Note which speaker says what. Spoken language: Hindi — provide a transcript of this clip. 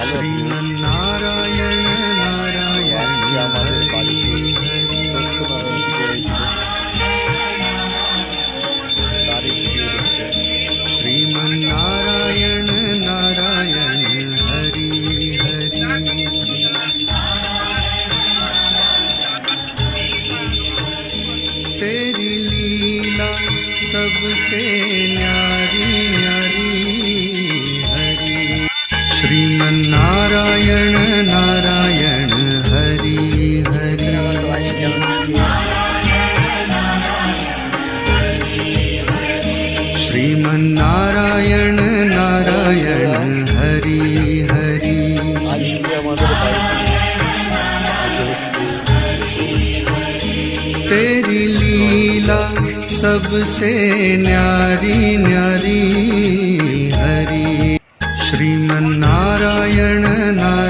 Speaker 1: श्रीमन्नारायण नारायण हरि श्रीमन्नारायण नारायण हरि हरि। तेरी लीला सबसे न्यारी न्यारी हरि। श्रीमन्नारायण नारायण हरि हरि। श्रीमन्नारायण नारायण हरि हरि। तेरी लीला सबसे न्यारी न्यारी हरि। श्रीमन्नारायण नारायण